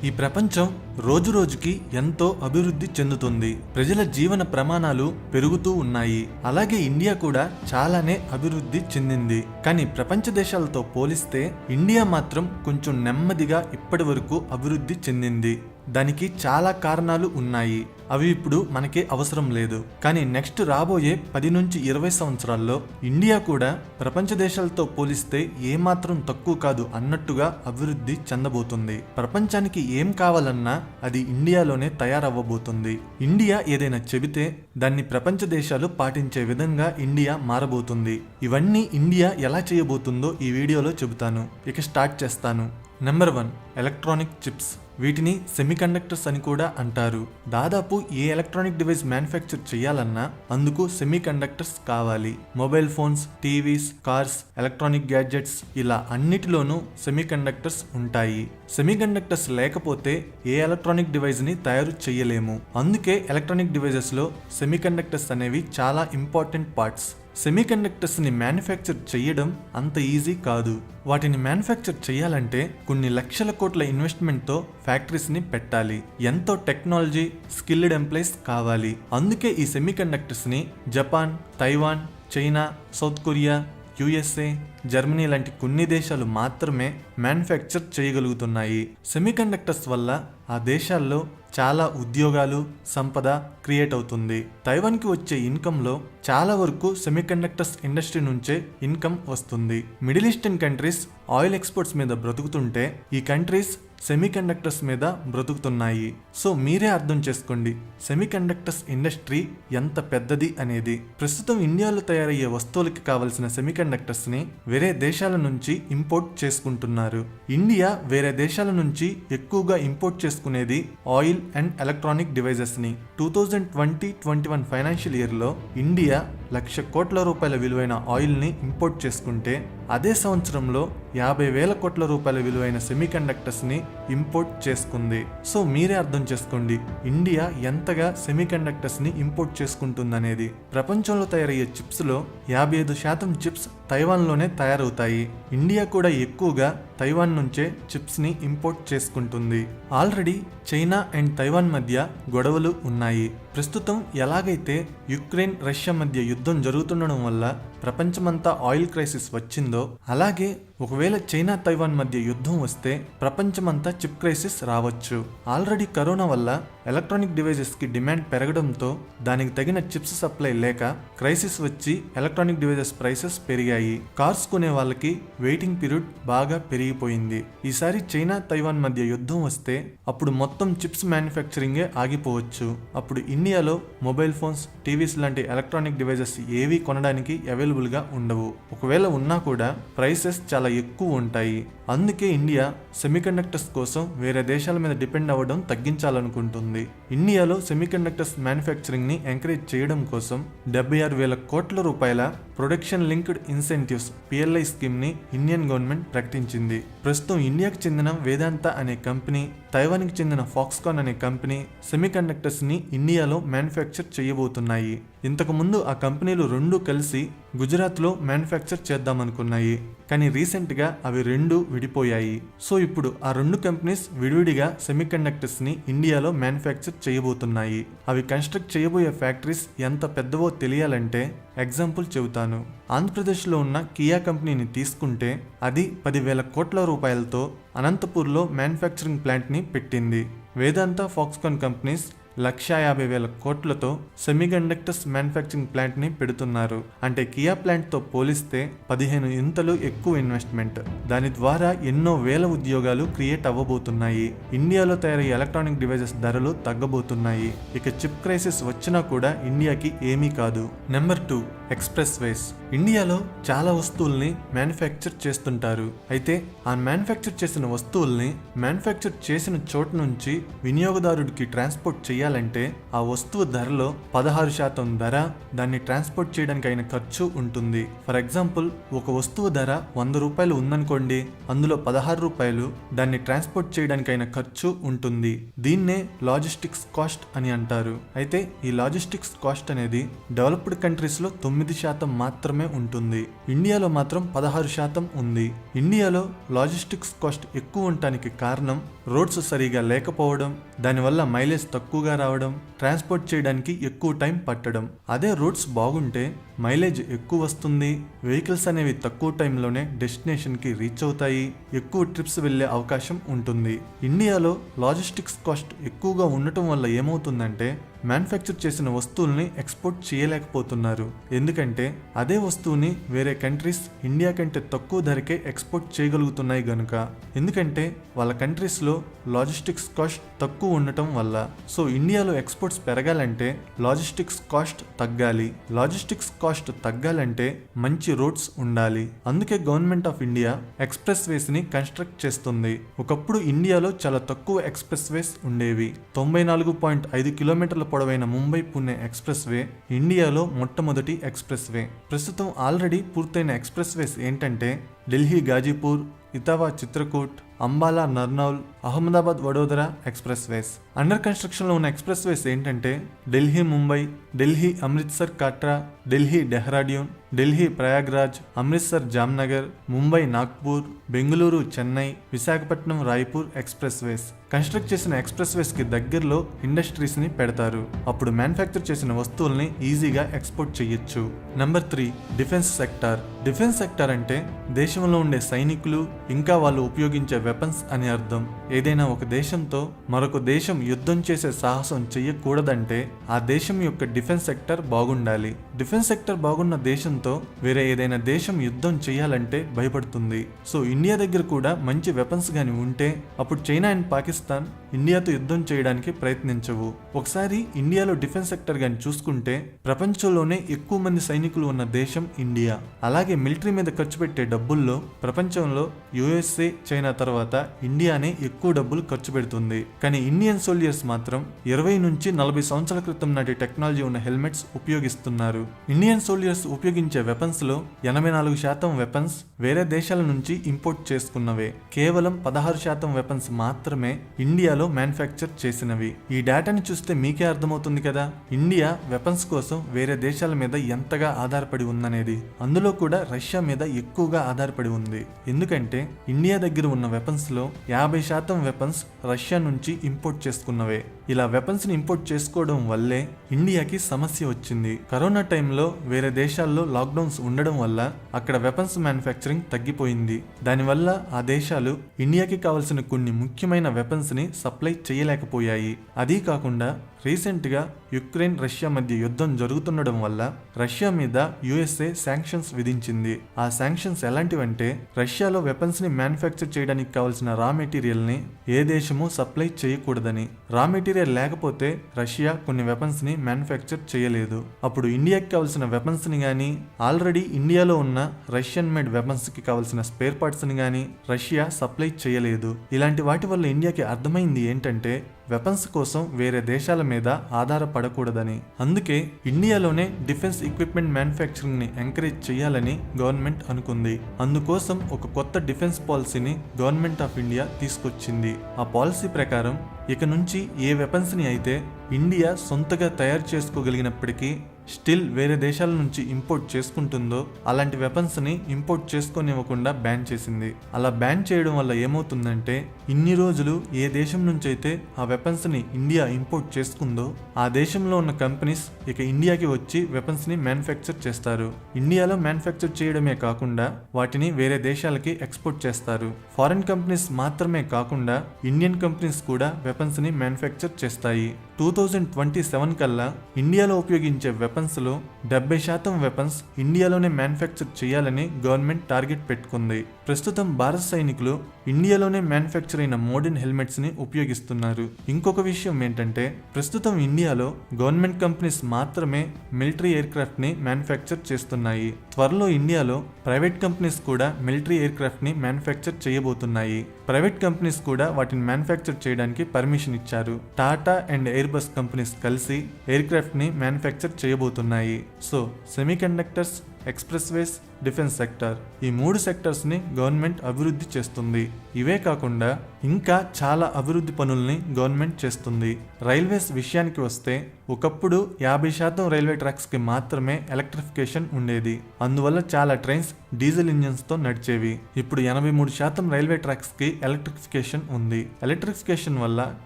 ఈ ప్రపంచం రోజురోజుకి ఎంతో అభివృద్ధి చెందుతుంది. ప్రజల జీవన ప్రమాణాలు పెరుగుతూ ఉన్నాయి. అలాగే ఇండియా కూడా చాలానే అభివృద్ధి చెందింది. కానీ ప్రపంచ దేశాలతో పోలిస్తే ఇండియా మాత్రం కొంచెం నెమ్మదిగా ఇప్పటి వరకు అభివృద్ధి చెందింది. దానికి చాలా కారణాలు ఉన్నాయి. అవి ఇప్పుడు మనకి అవసరం లేదు. కానీ నెక్స్ట్ రాబోయే 10 నుంచి 20 సంవత్సరాల్లో ఇండియా కూడా ప్రపంచ దేశాలతో పోలిస్తే ఏమాత్రం తక్కువ కాదు అన్నట్టుగా అభివృద్ధి చెందబోతుంది. ప్రపంచానికి ఏం కావాలన్నా అది ఇండియాలోనే తయారవ్వబోతుంది. ఇండియా ఏదైనా చెబితే దాన్ని ప్రపంచ దేశాలు పాటించే విధంగా ఇండియా మారబోతుంది. ఇవన్నీ ఇండియా ఎలా చేయబోతుందో ఈ వీడియోలో చెబుతాను. ఇక స్టార్ట్ చేస్తాను. Number 1, electronic chips. వీటిని సెమీకండక్టర్స్ అని కూడా అంటారు. దాదాపు ఏ ఎలక్ట్రానిక్ డివైస్ మ్యానుఫ్యాక్చర్ చేయాలన్నా అందుకు సెమీకండక్టర్స్ కావాలి. Mobile phones, TVs, cars, electronic gadgets ఇలా అన్నిటిలోనూ సెమీకండక్టర్స్ ఉంటాయి. సెమీకండక్టర్స్ లేకపోతే ఏ ఎలక్ట్రానిక్ డివైస్ ని తయారు చేయలేము. అందుకే ఎలక్ట్రానిక్ డివైజెస్ లో సెమీకండక్టర్స్ అనేవి చాలా ఇంపార్టెంట్ పార్ట్స్. సెమీకండక్టర్స్ ని మ్యానుఫ్యాక్చర్ చేయడం అంత ఈజీ కాదు. వాటిని మ్యానుఫ్యాక్చర్ చేయాలంటే కొన్ని లక్షల కోట్ల ఇన్వెస్ట్మెంట్ తో ఫ్యాక్టరీస్ ని పెట్టాలి. ఎంతో టెక్నాలజీ, స్కిల్డ్ ఎంప్లాయీస్ కావాలి. అందుకే ఈ సెమీకండక్టర్స్ ని Japan, Taiwan, China, south Korea, USA, Germany లాంటి కొన్ని దేశాలు మాత్రమే మ్యానుఫ్యాక్చర్ చేయగలుగుతున్నాయి. సెమీకండక్టర్స్ వల్ల ఆ దేశాల్లో చాలా ఉద్యోగాలు, సంపద క్రియేట్ అవుతుంది. తైవాన్కి వచ్చే ఇన్కంలో చాలా వరకు సెమీకండక్టర్స్ ఇండస్ట్రీ నుంచే ఇన్కమ్ వస్తుంది. Middle eastern countries oil exports మీద బ్రతుకుతుంటే ఈ కంట్రీస్ సెమీకండక్టర్స్ మీద బ్రతుకుతున్నాయి. సో మీరే అర్థం చేసుకోండి సెమీకండక్టర్స్ ఇండస్ట్రీ ఎంత పెద్దది అనేది. ప్రస్తుతం ఇండియాలో తయారయ్యే వస్తువులకి కావలసిన సెమీకండక్టర్స్ ని వేరే దేశాల నుంచి ఇంపోర్ట్ చేసుకుంటున్నారు. ఇండియా వేరే దేశాల నుంచి ఎక్కువగా ఇంపోర్ట్ చేసుకునేది ఆయిల్ అండ్ ఎలక్ట్రానిక్ డివైజెస్ ని. 2020-21 ఫైనాన్షియల్ ఇయర్ లో ఇండియా 1,00,000 కోట్ల రూపాయల విలువైన ఆయిల్ ని ఇంపోర్ట్ చేసుకుంటే అదే సంవత్సరంలో 50,000 కోట్ల రూపాయల విలువైన సెమీకండక్టర్స్ ని ఇంపోర్ట్ చేసుకుంది. సో మీరే అర్థం చేసుకోండి ఇండియా ఎంతగా సెమీకండక్టర్స్ ని ఇంపోర్ట్ చేసుకుంటుందనేది. ప్రపంచంలో తయారయ్యే చిప్స్ లో 55% చిప్స్ తైవాన్ లోనే తయారవుతాయి. ఇండియా కూడా ఎక్కువగా తైవాన్ నుంచే చిప్స్ ని ఇంపోర్ట్ చేసుకుంటుంది. ఆల్రెడీ చైనా అండ్ తైవాన్ మధ్య గొడవలు ఉన్నాయి. ప్రస్తుతం ఎలాగైతే యుక్రెయిన్, రష్యా మధ్య యుద్ధం జరుగుతుండడం వల్ల ప్రపంచమంతా ఆయిల్ క్రైసిస్ వచ్చిందో అలాగే ఒకవేళ చైనా, తైవాన్ మధ్య యుద్ధం వస్తే ప్రపంచమంతా చిప్ క్రైసిస్ రావచ్చు. ఆల్రెడీ కరోనా వల్ల ఎలక్ట్రానిక్ డివైజెస్ కి డిమాండ్ పెరగడంతో దానికి తగిన చిప్స్ సప్లై లేక క్రైసిస్ వచ్చి ఎలక్ట్రానిక్ డివైజెస్ ప్రైసెస్ పెరిగాయి. కార్స్ కొనే వాళ్ళకి వెయిటింగ్ పీరియడ్ బాగా పెరిగిపోయింది. ఈసారి చైనా, తైవాన్ మధ్య యుద్ధం వస్తే అప్పుడు మొత్తం చిప్స్ మ్యానుఫ్యాక్చరింగే ఆగిపోవచ్చు. అప్పుడు ఇండియాలో మొబైల్ ఫోన్స్, టీవీస్ లాంటి ఎలక్ట్రానిక్ డివైజెస్ ఏవి కొనడానికి అవైలబుల్ గా ఉండవు. ఒకవేళ ఉన్నా కూడా ప్రైసెస్ చాలా ఎక్కువ ఉంటాయి. అందుకే ఇండియా సెమీకండక్టర్స్ కోసం వేరే దేశాల మీద డిపెండ్ అవ్వడం తగ్గించాలనుకుంటుంది. ఇండియాలో సెమీకండక్టర్స్ మ్యానుఫ్యాక్చరింగ్ ని ఎంకరేజ్ చేయడం కోసం 76,000 కోట్ల రూపాయల production linked incentives PLI scheme ని ఇండియన్ గవర్నమెంట్ ప్రకటించింది. ప్రస్తుతం ఇండియాకి చెందిన వేదాంత అనే కంపెనీ, తైవాన్ కి చెందిన ఫాక్స్కాన్ అనే కంపెనీ సెమీకండక్టర్స్ ని ఇండియాలో మ్యానుఫ్యాక్చర్ చేయబోతున్నాయి. ఇంతకు ముందు ఆ కంపెనీలు రెండు కలిసి గుజరాత్ లో మ్యానుఫ్యాక్చర్ చేద్దామనుకున్నాయి. కానీ రీసెంట్ గా అవి రెండు విడిపోయాయి. సో ఇప్పుడు ఆ రెండు కంపెనీస్ విడివిడిగా సెమీకండక్టర్స్ ని ఇండియాలో మ్యానుఫ్యాక్చర్ చేయబోతున్నాయి. అవి కన్స్ట్రక్ట్ చేయబోయే ఫ్యాక్టరీస్ ఎంత పెద్దవో తెలియాలంటే ఎగ్జాంపుల్ చెబుతాను. ఆంధ్రప్రదేశ్లో ఉన్న కియా కంపెనీని తీసుకుంటే అది 10,000 కోట్ల రూపాయలతో అనంతపూర్లో మ్యానుఫ్యాక్చరింగ్ ప్లాంట్ ని పెట్టింది. వేదాంత, ఫాక్స్కాన్ కంపెనీస్ 1,50,000 కోట్లతో సెమీకండక్టర్స్ మ్యానుఫ్యాక్చరింగ్ ప్లాంట్ ని పెడుతున్నారు. అంటే కియా ప్లాంట్ తో పోలిస్తే 15 ఇంతలు ఎక్కువ ఇన్వెస్ట్మెంట్. దాని ద్వారా ఎన్నో వేల ఉద్యోగాలు క్రియేట్ అవ్వబోతున్నాయి. ఇండియాలో తయారయ్యే ఎలక్ట్రానిక్ డివైజెస్ ధరలు తగ్గబోతున్నాయి. ఇక చిప్ క్రైసిస్ వచ్చినా కూడా ఇండియాకి ఏమీ కాదు. నెంబర్ 2, ఎక్స్ప్రెస్ వేస్. ఇండియాలో చాలా వస్తువుల్ని మ్యానుఫ్యాక్చర్ చేస్తుంటారు. అయితే ఆ మ్యానుఫ్యాక్చర్ చేసిన వస్తువుల్ని మ్యానుఫ్యాక్చర్ చేసిన చోటు నుంచి వినియోగదారుడికి ట్రాన్స్పోర్ట్ చేయాలి చేయాలంటే ఆ వస్తువు ధరలో 16% ధర దాన్ని ట్రాన్స్పోర్ట్ చేయడానికి అయిన ఖర్చు ఉంటుంది. ఫర్ ఎగ్జాంపుల్, ఒక వస్తువు ధర 100 రూపాయలు ఉందనుకోండి, అందులో 16 రూపాయలు దాన్ని ట్రాన్స్పోర్ట్ చేయడానికి అయిన ఖర్చు ఉంటుంది. దీన్నే లాజిస్టిక్స్ కాస్ట్ అని అంటారు. అయితే ఈ లాజిస్టిక్స్ కాస్ట్ అనేది డెవలప్డ్ కంట్రీస్ లో 9% మాత్రమే ఉంటుంది. ఇండియాలో మాత్రం 16% ఉంది. ఇండియాలో లాజిస్టిక్స్ కాస్ట్ ఎక్కువ ఉండటానికి కారణం రోడ్స్ సరిగా లేకపోవడం, దానివల్ల మైలేజ్ తక్కువగా రావడం, ట్రాన్స్పోర్ట్ చేయడానికి ఎక్కువ టైం పట్టడం. అదే రోడ్స్ బాగుంటే మైలేజ్ ఎక్కువ వస్తుంది, వెహికల్స్ అనేవి తక్కువ టైంలోనే డెస్టినేషన్కి రీచ్ అవుతాయి, ఎక్కువ ట్రిప్స్ వెళ్ళే అవకాశం ఉంటుంది. ఇండియాలో లాజిస్టిక్స్ కాస్ట్ ఎక్కువగా ఉండటం వల్ల ఏమవుతుందంటే మ్యానుఫ్యాక్చర్ చేసిన వస్తువుల్ని ఎక్స్పోర్ట్ చేయలేకపోతున్నారు. ఎందుకంటే అదే వస్తువుని వేరే కంట్రీస్ ఇండియా కంటే తక్కువ ధరకే ఎక్స్పోర్ట్ చేయగలుగుతున్నాయి గనుక. ఎందుకంటే వాళ్ళ కంట్రీస్లో లాజిస్టిక్స్ కాస్ట్ తక్కువ ఉండటం వల్ల. సో ఇండియాలో ఎక్స్పోర్ట్స్ పెరగాలంటే లాజిస్టిక్స్ కాస్ట్ తగ్గాలి. లాజిస్టిక్స్ కాస్ట్ తగ్గాలంటే మంచి రోడ్స్ ఉండాలి. అందుకే గవర్నమెంట్ ఆఫ్ ఇండియా ఎక్స్ప్రెస్ వేస్ ని కన్స్ట్రక్ట్ చేస్తుంది. ఒకప్పుడు ఇండియాలో చాలా తక్కువ ఎక్స్ప్రెస్ వేస్ ఉండేవి. 94.5 కిలోమీటర్ల పొడవైన ముంబై పుణె ఎక్స్ప్రెస్ వే ఇండియాలో మొట్టమొదటి ఎక్స్ప్రెస్ వే. ప్రస్తుతం ఆల్రెడీ పూర్తయిన ఎక్స్ప్రెస్ వేస్ ఏంటంటే Delhi Ghazipur, Etawah Chitrakoot, Ambala Narnaul, Ahmedabad Vadodara expressways. Under construction లో ఉన్న ఎక్స్ప్రెస్ వేస్ ఏంటంటే Delhi Mumbai, Delhi Amritsar Katra, Delhi Dehradun, Delhi Prayagraj, Amritsar Jamnagar, Mumbai Nagpur, Bengaluru Chennai, Visakhapatnam Raipur expressways. Construct చేసిన ఎక్స్ప్రెస్ వేస్ కి దగ్గరలో ఇండస్ట్రీస్ ని పెడతారు. అప్పుడు మ్యానుఫ్యాక్చర్ చేసిన వస్తువుల్ని ఈజీగా ఎక్స్పోర్ట్ చేయొచ్చు. Number 3, defence sector. Defence sector అంటే దేశంలో ఉండే సైనికులు ఇంకా వాళ్ళు ఉపయోగించే వెపన్స్ అని అర్థం. ఏదైనా ఒక దేశంతో మరొక దేశం యుద్ధం చేసే సాహసం చెయ్యకూడదంటే ఆ దేశం యొక్క డిఫెన్స్ సెక్టర్ బాగుండాలి. డిఫెన్స్ సెక్టర్ బాగున్న దేశంతో వేరే ఏదైనా దేశం యుద్ధం చేయాలంటే భయపడుతుంది. సో ఇండియా దగ్గర కూడా మంచి వెపన్స్ గాని ఉంటే అప్పుడు చైనా అండ్ పాకిస్తాన్ ఇండియాతో యుద్ధం చేయడానికి ప్రయత్నించవు. ఒకసారి ఇండియాలో డిఫెన్స్ సెక్టర్ గాని చూసుకుంటే ప్రపంచంలోనే ఎక్కువ మంది సైనికులు ఉన్న దేశం ఇండియా. అలాగే మిలిటరీ మీద ఖర్చు పెట్టే డబ్బుల్లో ప్రపంచంలో యుఎస్ఏ, చైనా తర్వాత ఇండియానే ఎక్కువ డబ్బులు ఖర్చు పెడుతుంది. కానీ ఇండియన్ సోల్జర్స్ మాత్రం 20 నుంచి 40 సంవత్సరాల క్రితం నాటి టెక్నాలజీ ఉన్న హెల్మెట్స్ ఉపయోగిస్తున్నారు. ఇండియన్ సోల్జర్స్ ఉపయోగించే వెపన్స్ లో 84% వెపన్స్ వేరే దేశాల నుంచి ఇంపోర్ట్ చేసుకున్నవే. కేవలం 16% వెపన్స్ మాత్రమే ఇండియాలో మ్యానుఫ్యాక్చర్ చేసినవి. ఈ డేటాని చూస్తే మీకే అర్థమవుతుంది కదా ఇండియా వెపన్స్ కోసం వేరే దేశాల మీద ఎంతగా ఆధారపడి ఉందనేది. అందులో కూడా రష్యా మీద ఎక్కువగా ఆధారపడి ఉంది. ఎందుకంటే ఇండియా దగ్గర ఉన్న వెపన్స్ లో 50% వెపన్స్ రష్యా నుంచి ఇంపోర్ట్ చేసుకున్నవే. ఇలా వెపన్స్ ని ఇంపోర్ట్ చేసుకోవడం వల్లే ఇండియాకి సమస్య వచ్చింది. కరోనా టైంలో వేరే దేశాల్లో లాక్డౌన్స్ ఉండడం వల్ల అక్కడ వెపన్స్ మ్యానుఫ్యాక్చరింగ్ తగ్గిపోయింది. దానివల్ల ఆ దేశాలు ఇండియాకి కావాల్సిన కొన్ని ముఖ్యమైన వెపన్స్ ని సప్లై చేయలేకపోయాయి. అదీ కాకుండా రీసెంట్ గా యుక్రెయిన్ రష్యా మధ్య యుద్ధం జరుగుతుండడం వల్ల రష్యా మీద యుఎస్ఏ శాంక్షన్స్ విధించింది. ఆ శాంక్షన్స్ ఎలాంటివంటే రష్యాలో వెపన్స్ ని మ్యానుఫ్యాక్చర్ చేయడానికి కావాల్సిన రా మెటీరియల్ ని ఏ దేశము సప్లై చేయకూడదని. రా మెటీరియల్ లేకపోతే రష్యా కొన్ని వెపన్స్ ని మ్యానుఫ్యాక్చర్ చేయలేదు. అప్పుడు ఇండియాకి కావాల్సిన వెపన్స్ ని గానీ ఆల్రెడీ ఇండియాలో ఉన్న రష్యన్ మేడ్ వెపన్స్ కి కావాల్సిన స్పేర్ పార్ట్స్ ని గానీ రష్యా సప్లై చేయలేదు. ఇలాంటి వాటి వల్ల ఇండియాకి అర్థమైంది ఏంటంటే వెపన్స్ కోసం వేరే దేశాల మీద ఆధారపడకూడదని. అందుకే ఇండియాలోనే డిఫెన్స్ ఎక్విప్మెంట్ మ్యానుఫ్యాక్చరింగ్ ని ఎంకరేజ్ చేయాలని గవర్నమెంట్ అనుకుంది. అందుకోసం ఒక కొత్త డిఫెన్స్ పాలసీని గవర్నమెంట్ ఆఫ్ ఇండియా తీసుకొచ్చింది. ఆ పాలసీ ప్రకారం ఇక నుంచి ఏ వెపన్స్ ని అయితే ఇండియా సొంతగా తయారు చేసుకోగలిగినప్పటికీ స్టిల్ వేరే దేశాల నుంచి ఇంపోర్ట్ చేసుకుంటుందో అలాంటి వెపన్స్ ని ఇంపోర్ట్ చేసుకోనివ్వకుండా బ్యాన్ చేసింది. అలా బ్యాన్ చేయడం వల్ల ఏమవుతుందంటే ఇన్ని రోజులు ఏ దేశం నుంచి అయితే ఆ వెపన్స్ ని ఇండియా ఇంపోర్ట్ చేసుకుందో ఆ దేశంలో ఉన్న కంపెనీస్ ఇక ఇండియాకి వచ్చి వెపన్స్ ని మ్యానుఫ్యాక్చర్ చేస్తారు. ఇండియాలో మ్యానుఫ్యాక్చర్ చేయడమే కాకుండా వాటిని వేరే దేశాలకి ఎక్స్పోర్ట్ చేస్తారు. ఫారిన్ కంపెనీస్ మాత్రమే కాకుండా ఇండియన్ కంపెనీస్ కూడా వెపన్స్ ని మ్యానుఫ్యాక్చర్ చేస్తాయి. 2027 కల్లా ఇండియాలో ఉపయోగించే వెపన్స్ లో 70% వెపన్స్ ఇండియాలోనే మ్యానుఫ్యాక్చర్ చేయాలని గవర్నమెంట్ టార్గెట్ పెట్టుకుంది. ప్రస్తుతం భారత సైనికులు ఇండియాలోనే మ్యానుఫ్యాక్చర్ అయిన మోడర్న్ హెల్మెట్స్ ని ఉపయోగిస్తున్నారు. ఇంకొక విషయం ఏంటంటే ప్రస్తుతం ఇండియాలో గవర్నమెంట్ కంపెనీస్ మాత్రమే మిలిటరీ ఎయిర్ క్రాఫ్ట్ ని మ్యానుఫ్యాక్చర్ చేస్తున్నాయి. త్వరలో ఇండియాలో ప్రైవేట్ కంపెనీస్ కూడా మిలిటరీ ఎయిర్ క్రాఫ్ట్ ని మ్యానుఫ్యాక్చర్ చేయబోతున్నాయి. ప్రైవేట్ కంపెనీస్ కూడా వాటిని మ్యానుఫ్యాక్చర్ చేయడానికి పర్మిషన్ ఇచ్చారు. Tata and Airbus companies కలిసి ఎయిర్ క్రాఫ్ట్ ని మ్యానుఫ్యాక్చర్ చేయబోతున్నాయి. So semiconductors, expressways, defence sector, ఈ 3 సెక్టర్స్ ని గవర్నమెంట్ అభివృద్ధి చేస్తుంది. ఇవే కాకుండా ఇంకా చాలా అభివృద్ధి పనుల్ని గవర్నమెంట్ చేస్తుంది. రైల్వేస్ విషయానికి వస్తే ఒకప్పుడు 50% రైల్వే ట్రాక్స్ కి మాత్రమే ఎలక్ట్రిఫికేషన్ ఉండేది. అందువల్ల చాలా ట్రైన్స్ డీజిల్ ఇంజిన్స్ తో నడిచేవి. ఇప్పుడు 83% రైల్వే ట్రాక్స్ కి ఎలక్ట్రిఫికేషన్ ఉంది. ఎలక్ట్రిఫికేషన్ వల్ల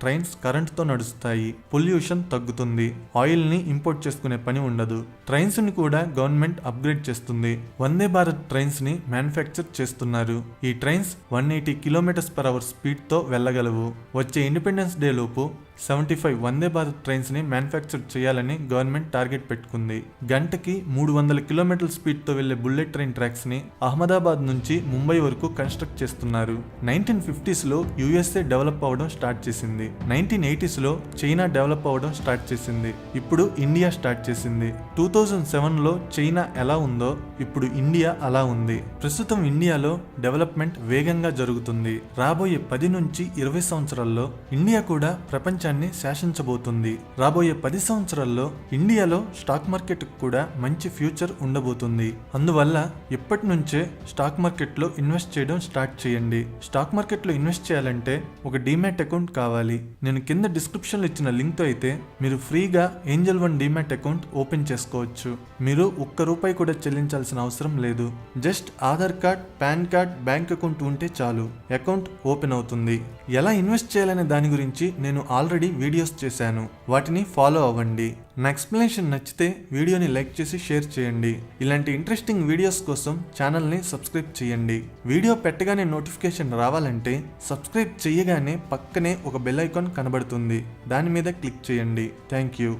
ట్రైన్స్ కరెంట్ తో నడుస్తాయి, పొల్యూషన్ తగ్గుతుంది, ఆయిల్ ని ఇంపోర్ట్ చేసుకునే పని ఉండదు. ట్రైన్స్ ని కూడా గవర్నమెంట్ అప్గ్రేడ్ చేస్తుంది. వందే భారత్ ట్రైన్స్ ని మ్యానుఫ్యాక్చర్ చేస్తున్నారు. ఈ ట్రైన్స్ 180 km/h స్పీడ్ తో వెళ్ళగలవు. వచ్చే ఇండిపెండెన్స్ డే లోపు 75 వందే భారత్ ట్రైన్స్ ని మ్యానుఫ్యాక్చర్ చేయాలని గవర్నమెంట్ టార్గెట్ పెట్టుకుంది. గంటకి 300 km స్పీడ్ తో వెళ్లే బుల్లెట్ ట్రైన్ ట్రాక్స్ ని అహ్మదాబాద్ నుంచి ముంబై వరకు కన్స్ట్రక్ట్ చేస్తున్నారు. 1950s లో యుఎస్ఏ డెవలప్ అవడం స్టార్ట్ చేసింది. 1980s లో చైనా డెవలప్ అవడం స్టార్ట్ చేసింది. ఇప్పుడు ఇండియా స్టార్ట్ చేసింది. 2007 లో చైనా ఎలా ఉందో ఇప్పుడు ఇండియా అలా ఉంది. ప్రస్తుతం ఇండియాలో డెవలప్మెంట్ వేగంగా జరుగుతుంది. రాబోయే 10 నుంచి 20 సంవత్సరాల్లో ఇండియా కూడా ప్రపంచాన్ని శాసించబోతుంది. రాబోయే 10 సంవత్సరాల్లో ఇండియాలో స్టాక్ మార్కెట్ కూడా మంచి ఫ్యూచర్ ఉండబోతుంది. అందువల్ల ఇప్పటి నుంచే స్టాక్ మార్కెట్ లో ఇన్వెస్ట్ చేయడం స్టార్ట్ చేయండి. స్టాక్ మార్కెట్ లో ఇన్వెస్ట్ చేయాలంటే ఒక డీమ్యాట్ అకౌంట్ కావాలి. నేను కింద డిస్క్రిప్షన్ లో ఇచ్చిన లింక్ తో అయితే మీరు ఫ్రీగా Angel one demat account open చేసుకోవచ్చు. మీరు ₹1 కూడా చెల్లించాల్సిన అవసరం లేదు. Just Aadhaar card, pan card, bank account ఉంటే చాలు, అకౌంట్ ఓపెన్ అవుతుంది. ఎలా ఇన్వెస్ట్ చేయాలనే దాని గురించి నేను ఆల్రెడీ వీడియోస్ చేశాను. వాటిని ఫాలో అవ్వండి. నా ఎక్స్ప్లెనేషన్ నచ్చితే వీడియోని లైక్ చేసి షేర్ చేయండి. ఇలాంటి ఇంట్రెస్టింగ్ వీడియోస్ కోసం ఛానల్ని సబ్స్క్రైబ్ చేయండి. వీడియో పెట్టగానే నోటిఫికేషన్ రావాలంటే సబ్స్క్రైబ్ చేయగానే పక్కనే ఒక బెల్ ఐకాన్ కనబడుతుంది. దాని మీద క్లిక్ చేయండి. Thank you.